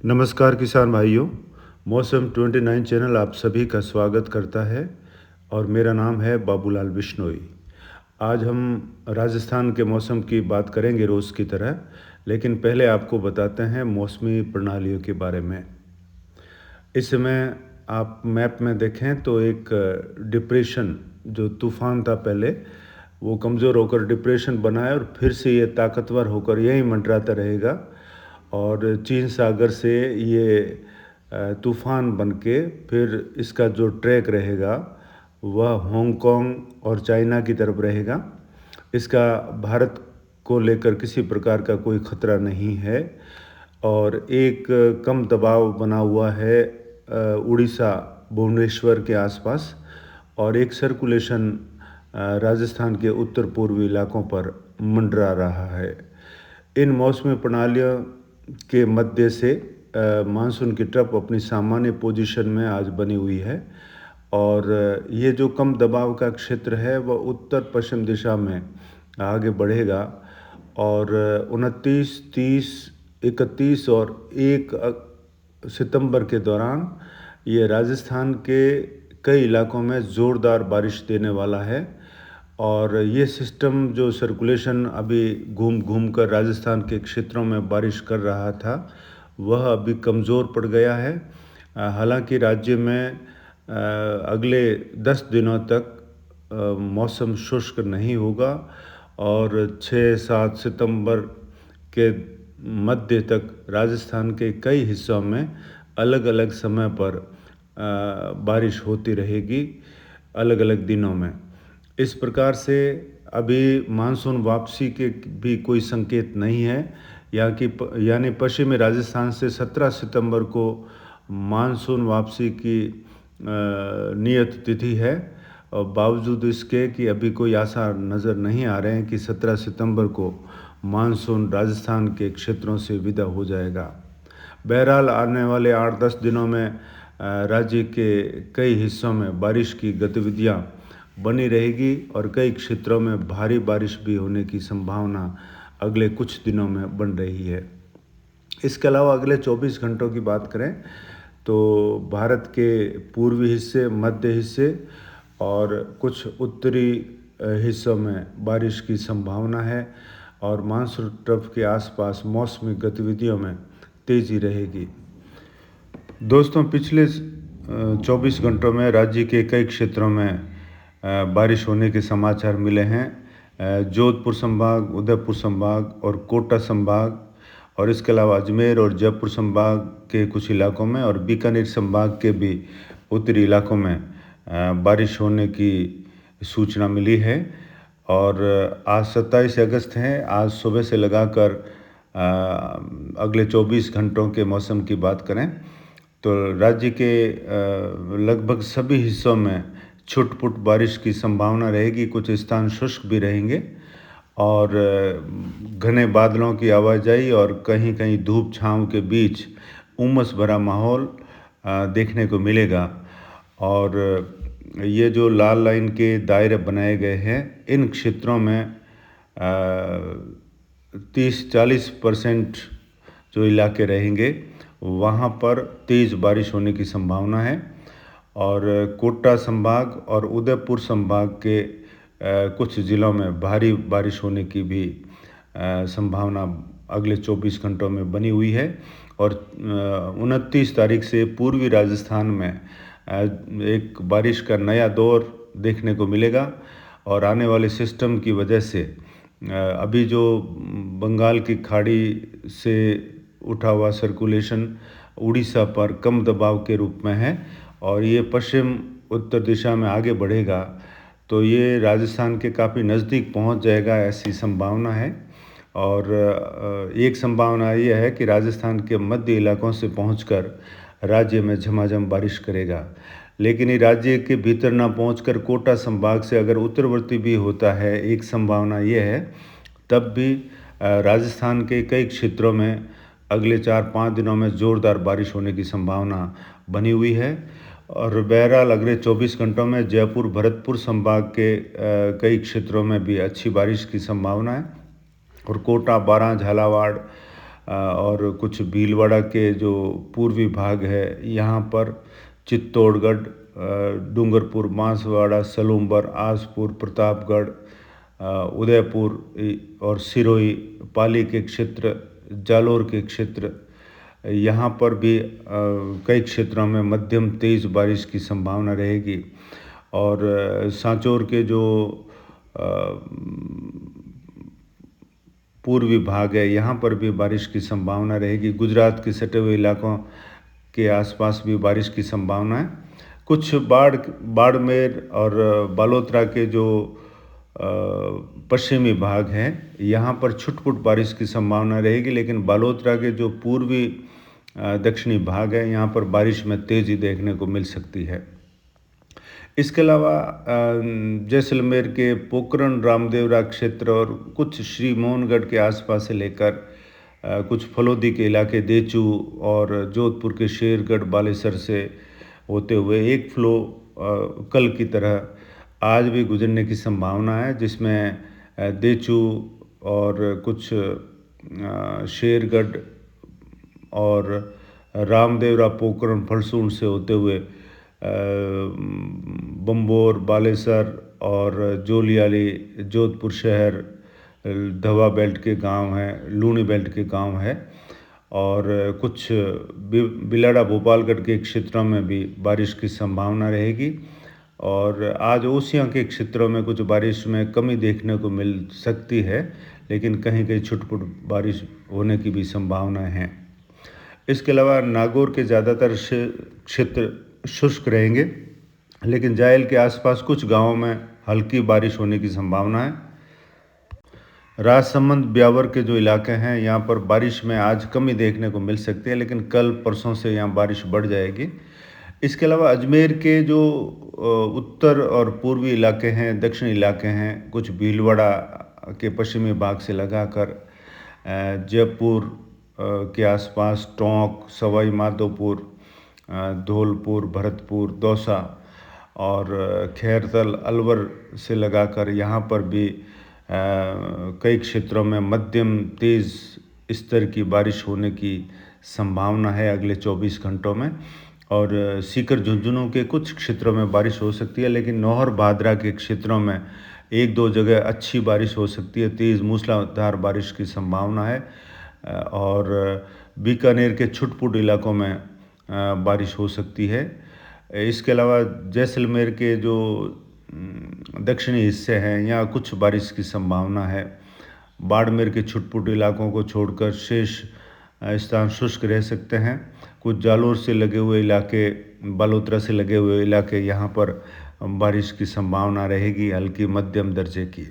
नमस्कार किसान भाइयों। मौसम 29 चैनल आप सभी का स्वागत करता है और मेरा नाम है बाबूलाल बिश्नोई। आज हम राजस्थान के मौसम की बात करेंगे रोज़ की तरह, लेकिन पहले आपको बताते हैं मौसमी प्रणालियों के बारे में। इस समय आप मैप में देखें तो एक डिप्रेशन जो तूफ़ान था पहले, वो कमज़ोर होकर डिप्रेशन बना है और फिर से ये ताकतवर होकर यहीं मंडराता रहेगा और चीन सागर से ये तूफ़ान बन के फिर इसका जो ट्रैक रहेगा वह हांगकांग और चाइना की तरफ रहेगा। इसका भारत को लेकर किसी प्रकार का कोई ख़तरा नहीं है और एक कम दबाव बना हुआ है उड़ीसा भुवनेश्वर के आसपास और एक सर्कुलेशन राजस्थान के उत्तर पूर्वी इलाकों पर मंडरा रहा है। इन मौसमी प्रणालियों के मध्य से मानसून की ट्रफ अपनी सामान्य पोजीशन में आज बनी हुई है और ये जो कम दबाव का क्षेत्र है वह उत्तर पश्चिम दिशा में आगे बढ़ेगा और 29, 30, 31 और 1 सितंबर के दौरान ये राजस्थान के कई इलाकों में ज़ोरदार बारिश देने वाला है और ये सिस्टम जो सर्कुलेशन अभी घूम घूम कर राजस्थान के क्षेत्रों में बारिश कर रहा था वह अभी कमज़ोर पड़ गया है। हालांकि राज्य में अगले 10 दिनों तक मौसम शुष्क नहीं होगा और 6-7 सितंबर के मध्य तक राजस्थान के कई हिस्सों में अलग अलग समय पर बारिश होती रहेगी अलग अलग दिनों में। इस प्रकार से अभी मानसून वापसी के भी कोई संकेत नहीं है। यानी पश्चिमी राजस्थान से 17 सितंबर को मानसून वापसी की नियत तिथि है और बावजूद इसके कि अभी कोई आसार नज़र नहीं आ रहे हैं कि 17 सितंबर को मानसून राजस्थान के क्षेत्रों से विदा हो जाएगा। बहरहाल आने वाले 8-10 दिनों में राज्य के कई हिस्सों में बारिश की गतिविधियां बनी रहेगी और कई क्षेत्रों में भारी बारिश भी होने की संभावना अगले कुछ दिनों में बन रही है। इसके अलावा अगले 24 घंटों की बात करें तो भारत के पूर्वी हिस्से, मध्य हिस्से और कुछ उत्तरी हिस्सों में बारिश की संभावना है और मानसून ट्रफ के आसपास मौसमी गतिविधियों में तेज़ी रहेगी। दोस्तों, पिछले 24 घंटों में राज्य के कई क्षेत्रों में बारिश होने के समाचार मिले हैं। जोधपुर संभाग, उदयपुर संभाग और कोटा संभाग और इसके अलावा अजमेर और जयपुर संभाग के कुछ इलाकों में और बीकानेर संभाग के भी उत्तरी इलाकों में बारिश होने की सूचना मिली है। और आज 27 अगस्त है। आज सुबह से लगाकर अगले 24 घंटों के मौसम की बात करें तो राज्य के लगभग सभी हिस्सों में छुट-पुट बारिश की संभावना रहेगी। कुछ स्थान शुष्क भी रहेंगे और घने बादलों की आवाजाही और कहीं कहीं धूप छांव के बीच उमस भरा माहौल देखने को मिलेगा। और ये जो लाल लाइन के दायरे बनाए गए हैं इन क्षेत्रों में 30-40% जो इलाके रहेंगे वहाँ पर तेज़ बारिश होने की संभावना है और कोटा संभाग और उदयपुर संभाग के कुछ ज़िलों में भारी बारिश होने की भी संभावना अगले 24 घंटों में बनी हुई है। और 29 तारीख से पूर्वी राजस्थान में एक बारिश का नया दौर देखने को मिलेगा और आने वाले सिस्टम की वजह से अभी जो बंगाल की खाड़ी से उठा हुआ सर्कुलेशन उड़ीसा पर कम दबाव के रूप में है और ये पश्चिम उत्तर दिशा में आगे बढ़ेगा तो ये राजस्थान के काफ़ी नज़दीक पहुंच जाएगा, ऐसी संभावना है। और एक संभावना यह है कि राजस्थान के मध्य इलाकों से पहुंचकर राज्य में झमाझम बारिश करेगा, लेकिन ये राज्य के भीतर ना पहुंचकर कोटा संभाग से अगर उत्तरवर्ती भी होता है, एक संभावना ये है, तब भी राजस्थान के कई क्षेत्रों में अगले 4-5 दिनों में ज़ोरदार बारिश होने की संभावना बनी हुई है। और बहरहाल अगले 24 घंटों में जयपुर, भरतपुर संभाग के कई क्षेत्रों में भी अच्छी बारिश की संभावना है और कोटा, बारां, झालावाड़, और कुछ भीलवाड़ा के जो पूर्वी भाग है यहाँ पर चित्तौड़गढ़, डूंगरपुर, बांसवाड़ा, सलूम्बर, आसपुर, प्रतापगढ़, उदयपुर और सिरोही, पाली के क्षेत्र, जालोर के क्षेत्र, यहाँ पर भी कई क्षेत्रों में मध्यम तेज़ बारिश की संभावना रहेगी। और सांचौर के जो पूर्वी भाग है यहाँ पर भी बारिश की संभावना रहेगी। गुजरात के सटे हुए इलाकों के आसपास भी बारिश की संभावना है। कुछ बाड़मेर और बालोतरा के जो पश्चिमी भाग हैं यहाँ पर छुटपुट बारिश की संभावना रहेगी, लेकिन बालोतरा के जो पूर्वी दक्षिणी भाग है यहाँ पर बारिश में तेज़ी देखने को मिल सकती है। इसके अलावा जैसलमेर के पोखरण, रामदेवरा क्षेत्र और कुछ श्री मोहनगढ़ के आसपास से लेकर कुछ फलोदी के इलाके, देचू और जोधपुर के शेरगढ़, बालेसर से होते हुए एक फ्लो कल की तरह आज भी गुजरने की संभावना है, जिसमें देचू और कुछ शेरगढ़ और रामदेवरा, पोखरण, फलसून से होते हुए बम्बोर, बालेसर और जोलियाली, जोधपुर शहर, धवा बेल्ट के गांव हैं, लूणी बेल्ट के गांव हैं और कुछ बिलाड़ा, भोपालगढ़ के क्षेत्रों में भी बारिश की संभावना रहेगी। और आज ओसियां के क्षेत्रों में कुछ बारिश में कमी देखने को मिल सकती है, लेकिन कहीं कहीं छुटपुट बारिश होने की भी संभावनाएं हैं। इसके अलावा नागौर के ज़्यादातर क्षेत्र शुष्क रहेंगे, लेकिन जायल के आसपास कुछ गांवों में हल्की बारिश होने की संभावना है। राजसमंद, ब्यावर के जो इलाके हैं यहाँ पर बारिश में आज कमी देखने को मिल सकती है, लेकिन कल परसों से यहाँ बारिश बढ़ जाएगी। इसके अलावा अजमेर के जो उत्तर और पूर्वी इलाके हैं, दक्षिणी इलाके हैं, कुछ भीलवाड़ा के पश्चिमी भाग से लगाकर जयपुर के आसपास, टोंक, सवाई माधोपुर, धौलपुर, भरतपुर, दौसा और खैरतल, अलवर से लगाकर यहाँ पर भी कई क्षेत्रों में मध्यम तेज़ स्तर की बारिश होने की संभावना है अगले 24 घंटों में। और सीकर, झुंझुनू के कुछ क्षेत्रों में बारिश हो सकती है, लेकिन नौहर, भादरा के क्षेत्रों में एक दो जगह अच्छी बारिश हो सकती है, तेज़ मूसलाधार बारिश की संभावना है। और बीकानेर के छुटपुट इलाकों में बारिश हो सकती है। इसके अलावा जैसलमेर के जो दक्षिणी हिस्से हैं यहाँ कुछ बारिश की संभावना है। बाड़मेर के छुटपुट इलाकों को छोड़कर शेष स्थान शुष्क रह सकते हैं। कुछ जालोर से लगे हुए इलाके, बालोतरा से लगे हुए इलाके, यहाँ पर बारिश की संभावना रहेगी, हल्की मध्यम दर्जे की।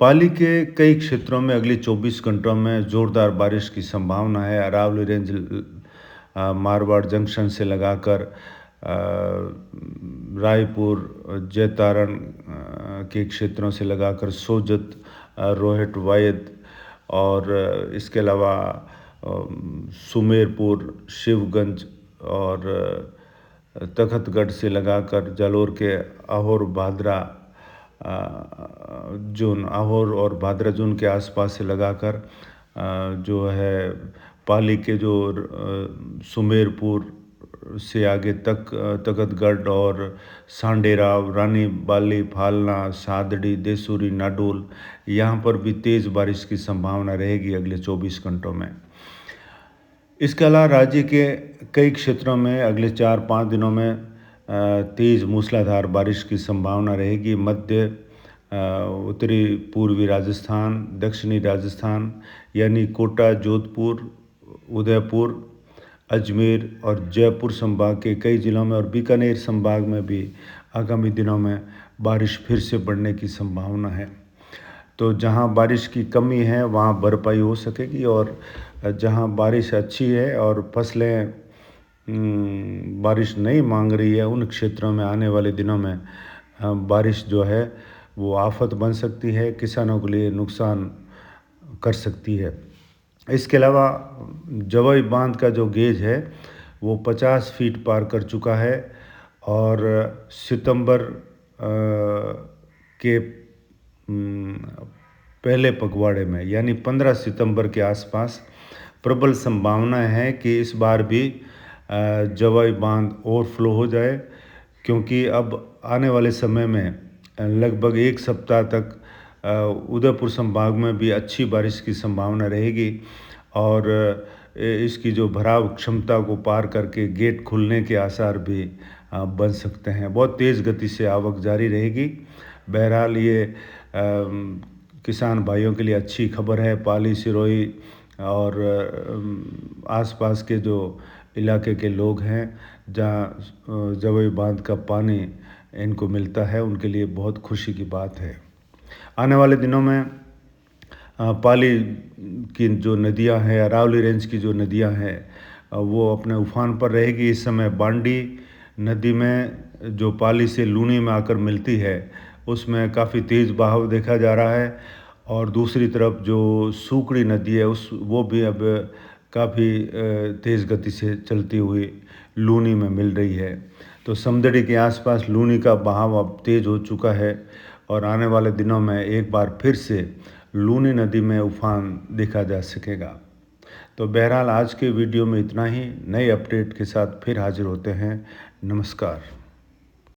पाली के कई क्षेत्रों में अगले 24 घंटों में ज़ोरदार बारिश की संभावना है। अरावली रेंज, मारवाड़ जंक्शन से लगाकर रायपुर, जैतारण के क्षेत्रों से लगाकर सोजत, रोहट, वायद और इसके अलावा सुमेरपुर, शिवगंज और तखतगढ़ से लगाकर जालोर के आहोर, भादरा जोन, आहोर और भादरा जोन के आसपास से लगाकर जो है पाली के जो सुमेरपुर से आगे तक तखतगढ़ और सांडेराव, रानी बाली, फालना, सादड़ी, देसूरी, नाडोल, यहाँ पर भी तेज़ बारिश की संभावना रहेगी अगले 24 घंटों में। इसके अलावा राज्य के कई क्षेत्रों में अगले 4-5 दिनों में तेज़ मूसलाधार बारिश की संभावना रहेगी। मध्य, उत्तरी पूर्वी राजस्थान, दक्षिणी राजस्थान यानी कोटा, जोधपुर, उदयपुर, अजमेर और जयपुर संभाग के कई जिलों में और बीकानेर संभाग में भी आगामी दिनों में बारिश फिर से बढ़ने की संभावना है। तो जहां बारिश की कमी है वहां भरपाई हो सकेगी, और जहां बारिश अच्छी है और फसलें बारिश नहीं मांग रही है उन क्षेत्रों में आने वाले दिनों में बारिश जो है वो आफत बन सकती है, किसानों के लिए नुकसान कर सकती है। इसके अलावा जवाई बांध का जो गेज है वो 50 फीट पार कर चुका है और सितंबर के पहले पखवाड़े में यानी 15 सितंबर के आसपास प्रबल संभावना है कि इस बार भी जवाई बांध ओवरफ्लो हो जाए, क्योंकि अब आने वाले समय में लगभग एक सप्ताह तक उदयपुर संभाग में भी अच्छी बारिश की संभावना रहेगी और इसकी जो भराव क्षमता को पार करके गेट खुलने के आसार भी बन सकते हैं। बहुत तेज़ गति से आवक जारी रहेगी। बहरहाल ये किसान भाइयों के लिए अच्छी खबर है। पाली, सिरोही और आसपास के जो इलाके के लोग हैं जहाँ जवई बांध का पानी इनको मिलता है, उनके लिए बहुत खुशी की बात है। आने वाले दिनों में पाली की जो नदियां हैं, अरावली रेंज की जो नदियां हैं, वो अपने उफान पर रहेगी। इस समय बांडी नदी में जो पाली से लूनी में आकर मिलती है, उसमें काफ़ी तेज़ बहाव देखा जा रहा है और दूसरी तरफ जो सूकड़ी नदी है वो भी अब काफ़ी तेज़ गति से चलती हुई लूनी में मिल रही है। तो समदड़ी के आसपास लूनी का बहाव अब तेज़ हो चुका है और आने वाले दिनों में एक बार फिर से लूनी नदी में उफान देखा जा सकेगा। तो बहरहाल आज के वीडियो में इतना ही। नए अपडेट के साथ फिर हाजिर होते हैं। नमस्कार।